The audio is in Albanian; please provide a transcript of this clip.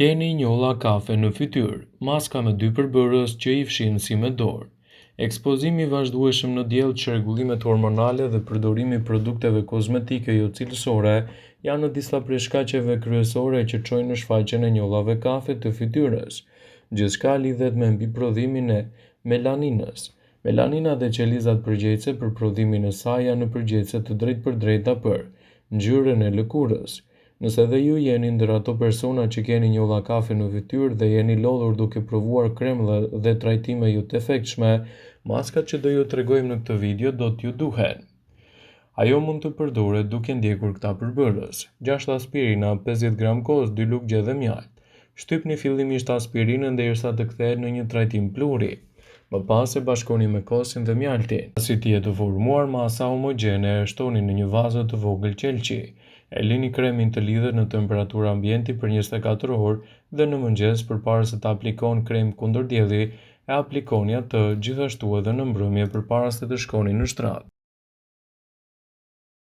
Keni njolla kafe në fytyrë, maska me 2 përbërës që i fshin si me dorë. Ekspozimi i vazhdueshëm në diell, çrregullimet hormonale dhe përdorimi i produkteve kozmetike jo cilësore janë në disa prej shkaqeve kryesore që çojnë në shfaqjen e njollave kafe të fytyrës. Gjithçka lidhet me mbiprodhimin e melaninës. Melanina dhe qelizat përgjegjëse për prodhimin e saj janë në përgjegjëse të drejtpërdrejta për ngjyrën e lëkurës. Nëse dhe ju jeni ndër ato persona që keni njolla kafe në fytyrë dhe jeni lodhur duke provuar krem dhe trajtime jo të efektshme, maskat që do ju tregojmë në këtë video do t'ju duhen. Ajo mund të përdoret duke ndjekur këta përbërës: 6 aspirina, 50 gram kos, 2 lugë dhe mjaltë. Shtypni fillimisht aspirinën derisa të kthehet në një trajtim pluri. Më pas e bashkoni me kosin dhe mjaltin. Pasi të jetë formuar masa homogjene, e shtoni në një vazë të vogël qelçi. E lini kremin të lidhet në temperaturë ambienti për 24 orë dhe në mëngjes përpara se të aplikoni krem kundër dielli, e aplikoni atë gjithashtu edhe në mbrëmje përpara se të shkoni në shtrat.